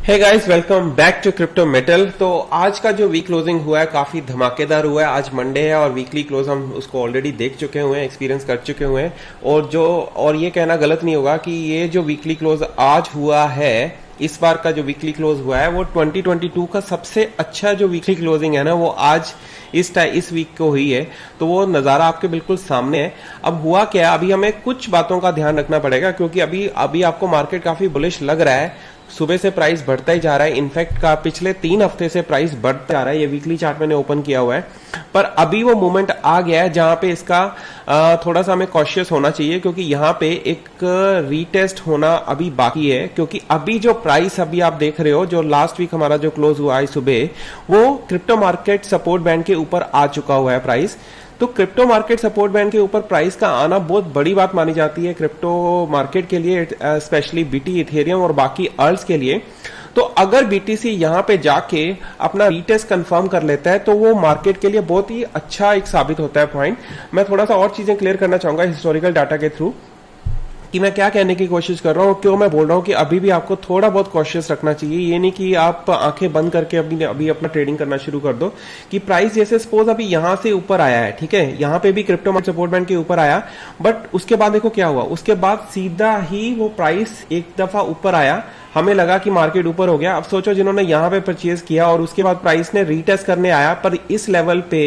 Hey guys, welcome back to crypto metal. तो आज का जो वीक क्लोजिंग हुआ है काफी धमाकेदार हुआ है। आज मंडे है और वीकली क्लोज हम उसको ऑलरेडी देख चुके हुए हैं, एक्सपीरियंस कर चुके हुए हैं। और ये कहना गलत नहीं होगा कि ये जो वीकली क्लोज आज हुआ है, इस बार का जो वीकली क्लोज हुआ है वो 2022 का सबसे अच्छा जो वीकली क्लोजिंग है ना, वो आज इस वीक को हुई है। तो वो नजारा आपके बिल्कुल सामने है। अब हुआ क्या, अभी हमें कुछ बातों का ध्यान रखना पड़ेगा क्योंकि अभी आपको मार्केट काफी बुलिश लग रहा है। सुबह से प्राइस बढ़ता ही जा रहा है। इनफैक्ट का पिछले 3 हफ्ते से प्राइस बढ़ता जा रहा है। ये वीकली चार्ट मैंने ओपन किया हुआ है, पर अभी वो मोमेंट आ गया है जहां पे इसका थोड़ा सा हमें कॉशियस होना चाहिए क्योंकि यहां पे एक रीटेस्ट होना अभी बाकी है। क्योंकि अभी जो प्राइस अभी आप देख रहे हो, जो लास्ट वीक हमारा जो क्लोज हुआ है सुबह, वो क्रिप्टो मार्केट सपोर्ट बैंड के ऊपर आ चुका हुआ है प्राइस। तो क्रिप्टो मार्केट सपोर्ट बैंड के ऊपर प्राइस का आना बहुत बड़ी बात मानी जाती है क्रिप्टो मार्केट के लिए, स्पेशली बीटी, इथेरियम और बाकी अर्ल्स के लिए। तो अगर बीटीसी यहां पे जाके अपना रीटेस्ट कंफर्म कर लेता है तो वो मार्केट के लिए बहुत ही अच्छा एक साबित होता है पॉइंट। मैं थोड़ा सा और चीजें क्लियर करना चाहूंगा हिस्टोरिकल डाटा के थ्रू कि मैं क्या कहने की कोशिश कर रहा हूं, क्यों मैं बोल रहा हूं कि अभी भी आपको थोड़ा बहुत कॉशियस रखना चाहिए। ये नहीं कि आप आंखें बंद करके अभी अपना ट्रेडिंग करना शुरू कर दो। कि प्राइस जैसे सपोज अभी यहां से ऊपर आया है, ठीक है, यहां पे भी क्रिप्टो मार्केट सपोर्ट बैंड के ऊपर आया, बट उसके बाद देखो क्या हुआ। उसके बाद सीधा ही वो प्राइस एक दफा ऊपर आया, हमें लगा कि मार्केट ऊपर हो गया। अब सोचो जिन्होंने यहां पे परचेज किया और उसके बाद प्राइस ने रीटेस्ट करने आया, पर इस लेवल पे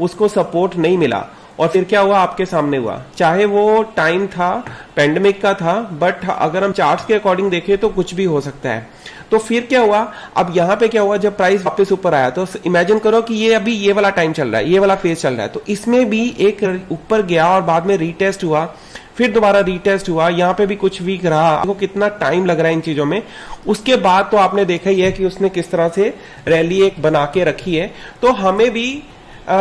उसको सपोर्ट नहीं मिला और फिर क्या हुआ, आपके सामने हुआ। चाहे वो टाइम था पेंडेमिक का था, बट अगर हम चार्ट्स के अकॉर्डिंग देखें तो कुछ भी हो सकता है। तो फिर क्या हुआ, अब यहां पे क्या हुआ, जब प्राइस वापस ऊपर आया तो इमेजिन करो कि ये अभी ये वाला टाइम चल रहा है, ये वाला फेज चल रहा है। तो इसमें भी एक ऊपर गया और बाद में रीटेस्ट हुआ, फिर दोबारा रीटेस्ट हुआ, यहां पे भी कुछ वीक रहा। आपको कितना टाइम लग रहा है इन चीजों में। उसके बाद तो आपने देखा ही है कि उसने किस तरह से रैली एक बना के रखी है। तो हमें भी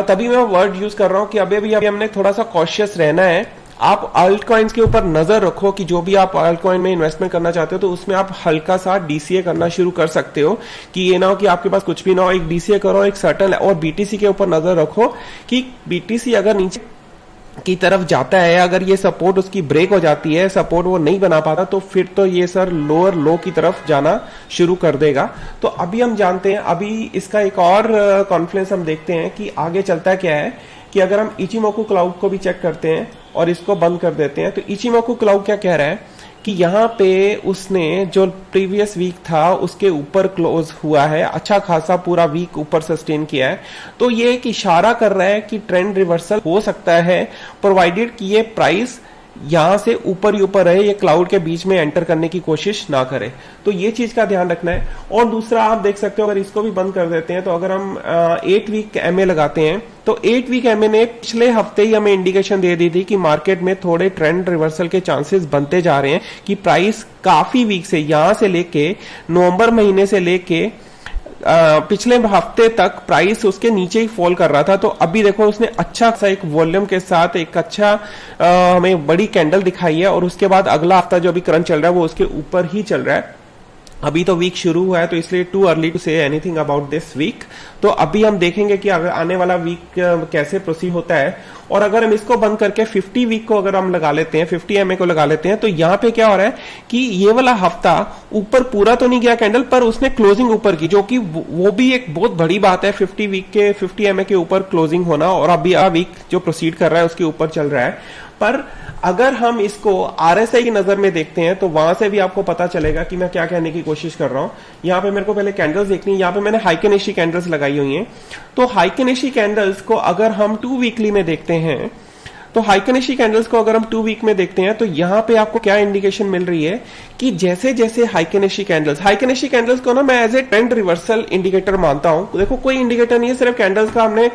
तभी मैं वर्ड यूज कर रहा हूं कि अभी हमने थोड़ा सा कॉशियस रहना है। आप अल्ट कॉइन्स के ऊपर नजर रखो कि जो भी आप अल्ट कॉइन में इन्वेस्टमेंट करना चाहते हो तो उसमें आप हल्का सा डीसीए करना शुरू कर सकते हो। कि ये ना हो कि आपके पास कुछ भी ना हो, एक डीसीए करो, एक सर्टन। और बीटीसी के ऊपर नजर रखो कि बीटीसी अगर नीचे की तरफ जाता है, अगर ये सपोर्ट उसकी ब्रेक हो जाती है, सपोर्ट वो नहीं बना पाता, तो फिर तो ये सर लोअर लो की तरफ जाना शुरू कर देगा। तो अभी हम जानते हैं, अभी इसका एक और कॉन्फ्लुएंस हम देखते हैं कि आगे चलता क्या है। कि अगर हम इचिमोकू क्लाउड को भी चेक करते हैं और इसको बंद कर देते हैं, तो इचिमोकू क्लाउड क्या कह रहा है कि यहाँ पे उसने जो प्रीवियस वीक था उसके ऊपर क्लोज हुआ है, अच्छा खासा पूरा वीक ऊपर सस्टेन किया है। तो ये एक इशारा कर रहा है कि ट्रेंड रिवर्सल हो सकता है, प्रोवाइडेड कि ये प्राइस यहां से ऊपर ही ऊपर रहे, ये क्लाउड के बीच में एंटर करने की कोशिश ना करे। तो ये चीज का ध्यान रखना है। और दूसरा आप देख सकते हो, अगर इसको भी बंद कर देते हैं तो अगर हम 8 वीक एमए लगाते हैं तो 8 वीक एमए ने पिछले हफ्ते ही हमें इंडिकेशन दे दी थी कि मार्केट में थोड़े ट्रेंड रिवर्सल के चांसेस बनते जा रहे हैं। कि प्राइस काफी वीक से, यहां से लेके नवंबर महीने से लेके पिछले हफ्ते तक प्राइस उसके नीचे ही फॉल कर रहा था। तो अभी देखो उसने अच्छा सा एक वॉल्यूम के साथ एक अच्छा हमें बड़ी कैंडल दिखाई है और उसके बाद अगला हफ्ता जो अभी करंट चल रहा है वो उसके ऊपर ही चल रहा है। अभी तो वीक शुरू हुआ है तो इसलिए too early to say anything about this week. तो अभी हम देखेंगे कि अगर आने वाला वीक कैसे प्रोसीड होता है। और अगर हम इसको बंद करके 50 वीक को अगर हम लगा लेते हैं, 50 एमए को लगा लेते हैं, तो यहां पे क्या हो रहा है कि ये वाला हफ्ता ऊपर पूरा तो नहीं गया कैंडल, पर उसने क्लोजिंग ऊपर की, जो कि वो भी एक बहुत बड़ी बात है। 50 एमए के ऊपर क्लोजिंग होना, और अभी वीक जो प्रोसीड कर रहा है उसके ऊपर चल रहा है। पर अगर हम इसको आरएसआई की नजर में देखते हैं तो वहां से भी आपको पता चलेगा कि मैं क्या कहने की कोशिश कर रहा हूं। यहां पे मेरे को पहले कैंडल्स देखनी है। यहां पे मैंने हाइकेनेशी कैंडल्स लगाई हुई हैं। तो हाइकेनेशी कैंडल्स को अगर हम 2 वीकली में देखते हैं, तो हाइकेनेशी कैंडल्स को अगर हम 2 वीक में देखते हैं तो यहां पे आपको क्या इंडिकेशन मिल रही है कि जैसे जैसे हाइकेनेशी कैंडल्स को ना मैं as a trend reversal indicator मानता हूं। देखो कोई इंडिकेटर नहीं है, सिर्फ कैंडल्स का हमने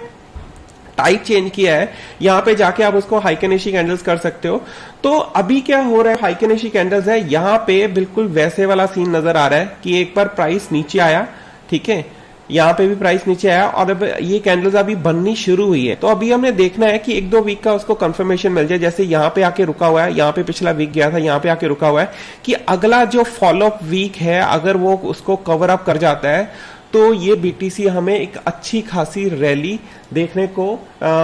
टाइप चेंज किया है। यहां पे जाके आप उसको हाइकेनेशी कैंडल्स कर सकते हो। तो अभी क्या हो रहा है, हाइकेनेशी कैंडल्स है, यहां पे बिल्कुल वैसे वाला सीन नजर आ रहा है कि एक बार प्राइस नीचे आया, ठीक है, यहां पे भी प्राइस नीचे आया और अब ये कैंडल्स अभी बननी शुरू हुई है। तो अभी हमने देखना है कि 1-2 वीक का उसको कंफर्मेशन मिल जाए। जैसे यहां पे आके रुका हुआ है, यहां पे पिछला वीक गया था, यहां पे आके रुका हुआ है, कि अगला जो फॉलो अप वीक है अगर वो उसको कवर अप कर जाता है तो ये बीटीसी हमें एक अच्छी खासी रैली देखने को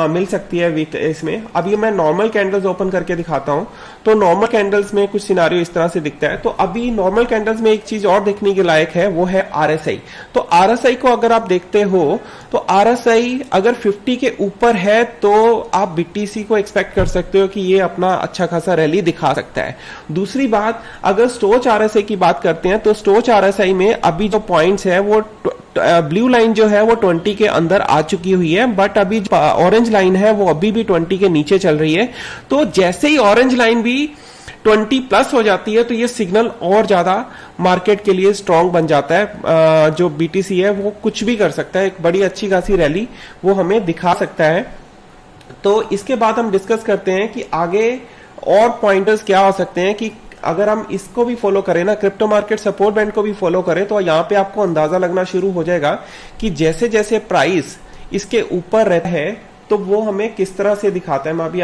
मिल सकती है वीक इसमें। अभी मैं नॉर्मल कैंडल्स ओपन करके दिखाता हूं, तो नॉर्मल कैंडल्स में कुछ सिनारियो इस तरह से दिखता है। तो अभी नॉर्मल कैंडल्स में एक चीज और देखने के लायक है, वो है आरएसआई। तो आरएसआई को अगर आप देखते हो तो आरएसआई अगर 50 के ऊपर है तो आप बीटीसी को एक्सपेक्ट कर सकते हो कि ये अपना अच्छा खासा रैली दिखा सकता है। दूसरी बात, अगर स्टोच आरएसआई की बात करते हैं तो स्टोच आरएसआई में अभी जो पॉइंट्स है वो ब्लू लाइन जो है वो 20 के अंदर आ चुकी हुई है, बट अभी ऑरेंज लाइन है वो अभी भी 20 के नीचे चल रही है। तो जैसे ही ऑरेंज लाइन भी 20 प्लस हो जाती है तो ये सिग्नल और ज्यादा मार्केट के लिए स्ट्रांग बन जाता है। जो बीटीसी है वो कुछ भी कर सकता है, एक बड़ी अच्छी खासी रैली वो हमें दिखा सकता है। तो इसके बाद हम डिस्कस करते हैं कि आगे और पॉइंटर्स क्या हो सकते हैं, कि अगर हम इसको भी फॉलो करें ना, क्रिप्टो मार्केट सपोर्ट बैंड को भी फॉलो करें, तो यहाँ पे आपको अंदाजा लगना शुरू हो जाएगा कि जैसे जैसे प्राइस इसके ऊपर रहता है तो वो हमें किस तरह से दिखाता है। मैं अभी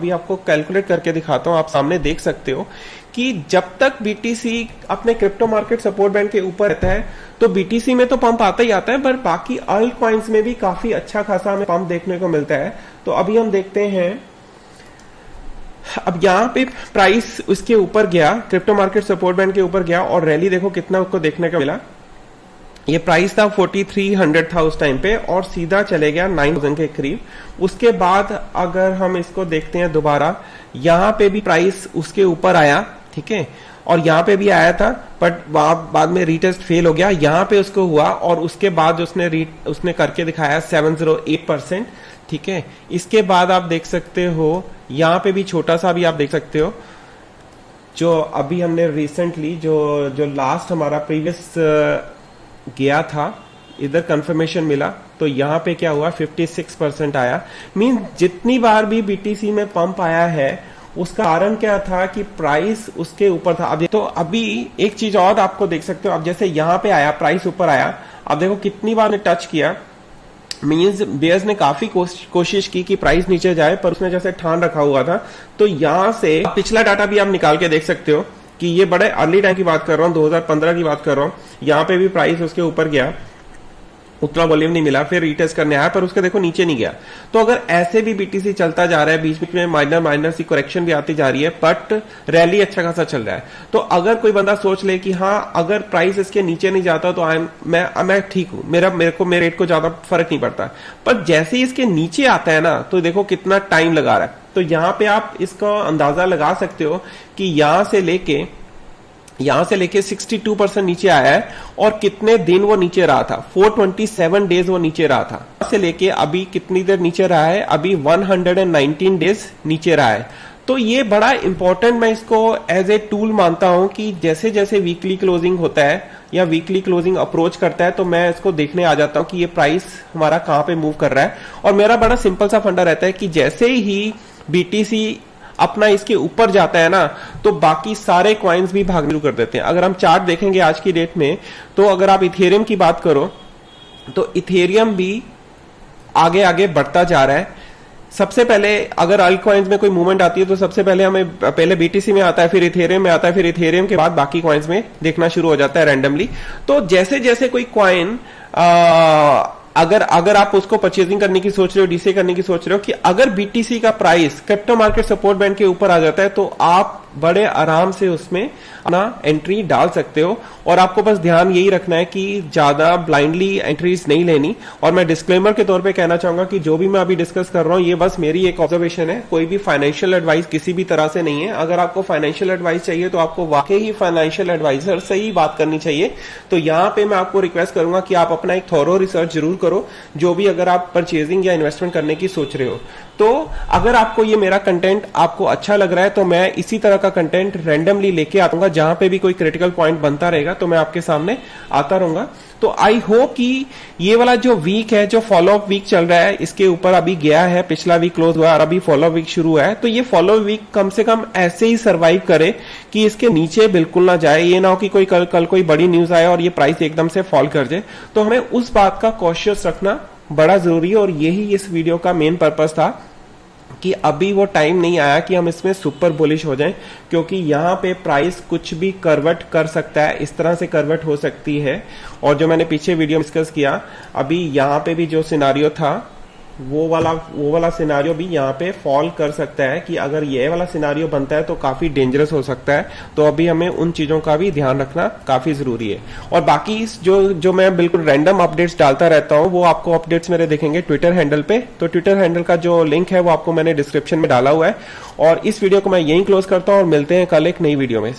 आपको कैलकुलेट करके दिखाता हूं, आप सामने देख सकते हो कि जब तक बीटीसी अपने क्रिप्टो मार्केट सपोर्ट बैंड के ऊपर रहता है तो बीटीसी में तो पंप आता ही आता है, पर बाकी अल्ट कॉइन्स में भी काफी अच्छा खासा हमें पंप देखने को मिलता है। तो अभी हम देखते हैं, अब यहाँ पे प्राइस उसके ऊपर गया, क्रिप्टो मार्केट सपोर्ट बैंड के ऊपर गया और रैली देखो कितना उसको देखने को मिला। ये प्राइस था 4300 था उस टाइम पे और सीधा चले गया 9000 के करीब। उसके बाद अगर हम इसको देखते हैं दोबारा, यहाँ पे भी प्राइस उसके ऊपर आया, ठीक है, और यहाँ पे भी आया था, बट बाद में रीटेस्ट फेल हो गया। यहाँ पे उसको हुआ और उसके बाद उसने करके दिखाया 708%, ठीक है। इसके बाद आप देख सकते हो यहाँ पे भी छोटा सा भी आप देख सकते हो, जो अभी हमने रिसेंटली जो लास्ट हमारा प्रीवियस गया था, इधर कंफर्मेशन मिला तो यहाँ पे क्या हुआ 56% आया। मीन जितनी बार भी बीटीसी में पंप आया है उसका कारण क्या था कि प्राइस उसके ऊपर था। अब तो अभी एक चीज और आपको देख सकते हो, अब जैसे यहाँ पे आया प्राइस ऊपर आया, अब देखो कितनी बार ने टच किया। मींस बेयर्स ने काफी कोशिश की कि प्राइस नीचे जाए, पर उसने जैसे ठान रखा हुआ था। तो यहां से पिछला डाटा भी आप निकाल के देख सकते हो कि ये बड़े अर्ली टाइम की बात कर रहा हूं, 2015 की बात कर रहा हूं। यहाँ पे भी प्राइस उसके ऊपर गया, उतना वॉल्यूम नहीं मिला, फिर रीटेस्ट करने आया पर उसके देखो नीचे नहीं गया। तो अगर ऐसे भी बीटीसी चलता जा रहा है, बीच बीच में माइनर सी करेक्शन भी आती जा रही है, बट रैली अच्छा खासा चल रहा है। तो अगर कोई बंदा सोच ले कि हाँ अगर प्राइस इसके नीचे नहीं जाता तो मैं ठीक हूं, मेरे रेट को ज्यादा फर्क नहीं पड़ता, पर जैसे ही इसके नीचे आता है ना तो देखो कितना टाइम लगा रहा है। तो यहाँ पे आप इसका अंदाजा लगा सकते हो कि यहां से लेके 62% नीचे आया है और कितने दिन वो नीचे रहा था, 427 डेज वो नीचे रहा था। से लेके अभी कितनी देर नीचे रहा है, अभी 119 डेज नीचे रहा है। तो ये बड़ा इंपॉर्टेंट, मैं इसको एज ए टूल मानता हूं कि जैसे जैसे वीकली क्लोजिंग होता है या वीकली क्लोजिंग अप्रोच करता है तो मैं इसको देखने आ जाता हूं कि ये प्राइस हमारा कहां पे मूव कर रहा है। और मेरा बड़ा सिंपल सा फंडा रहता है कि जैसे ही बीटीसी अपना इसके ऊपर जाता है ना तो बाकी सारे कॉइन्स भी भागना शुरू कर देते हैं। अगर हम चार्ट देखेंगे आज की डेट में, तो अगर आप इथेरियम की बात करो तो इथेरियम भी आगे आगे बढ़ता जा रहा है। सबसे पहले अगर अल्ट कॉइन्स में कोई मूवमेंट आती है तो सबसे पहले हमें पहले बीटीसी में आता है, फिर इथेरियम में आता है, फिर इथेरियम के बाद बाकी कॉइन्स में देखना शुरू हो जाता है रैंडमली। तो जैसे जैसे कोई कॉइन अगर आप उसको परचेजिंग करने की सोच रहे हो, डीसी करने की सोच रहे हो, कि अगर बीटीसी का price crypto market support band के ऊपर आ जाता है तो आप बड़े आराम से उसमें अपना एंट्री डाल सकते हो। और आपको बस ध्यान यही रखना है कि ज्यादा ब्लाइंडली एंट्रीज नहीं लेनी। और मैं डिस्क्लेमर के तौर पे कहना चाहूंगा कि जो भी मैं अभी डिस्कस कर रहा हूं ये बस मेरी एक ऑब्जर्वेशन है, कोई भी फाइनेंशियल एडवाइस किसी भी तरह से नहीं है। अगर आपको फाइनेंशियल एडवाइस चाहिए तो आपको वाकई ही फाइनेंशियल एडवाइजर से ही बात करनी चाहिए। तो यहाँ पे मैं आपको रिक्वेस्ट करूंगा कि आप अपना एक थॉरो रिसर्च जरूर करो, जो भी अगर आप परचेजिंग या इन्वेस्टमेंट करने की सोच रहे हो। तो अगर आपको ये मेरा कंटेंट आपको अच्छा लग रहा है तो मैं इसी तरह का कंटेंट रैंडमली लेके आऊंगा, जहां पे भी कोई क्रिटिकल पॉइंट बनता रहेगा तो मैं आपके सामने आता रहूंगा। तो आई होप कि ये वाला जो वीक है, जो फॉलो अप वीक चल रहा है, इसके ऊपर अभी गया है, पिछला वीक क्लोज हुआ और अभी फॉलो अप वीक शुरू है, तो ये फॉलो अप वीक कम से कम ऐसे ही सर्वाइव करे कि इसके नीचे बिल्कुल ना जाए। ये ना हो कि कोई कल कोई बड़ी न्यूज आए और ये प्राइस एकदम से फॉल कर जाए। तो हमें उस बात का कॉशियस रखना बड़ा जरूरी है और यही इस वीडियो का मेन पर्पस था कि अभी वो टाइम नहीं आया कि हम इसमें सुपर बुलिश हो जाएं, क्योंकि यहाँ पे प्राइस कुछ भी करवट कर सकता है, इस तरह से करवट हो सकती है। और जो मैंने पीछे वीडियो डिस्कस किया, अभी यहाँ पे भी जो सिनारियो था वो वाला सिनारियो भी यहाँ पे फॉल कर सकता है, कि अगर ये वाला सिनारियो बनता है तो काफी डेंजरस हो सकता है। तो अभी हमें उन चीजों का भी ध्यान रखना काफी जरूरी है। और बाकी जो मैं बिल्कुल रैंडम अपडेट्स डालता रहता हूँ, वो आपको अपडेट्स मेरे दिखेंगे ट्विटर हैंडल पे। तो ट्विटर हैंडल का जो लिंक है वो आपको मैंने डिस्क्रिप्शन में डाला हुआ है। और इस वीडियो को मैं यहीं क्लोज करता हूँ और मिलते हैं कल एक नई वीडियो में।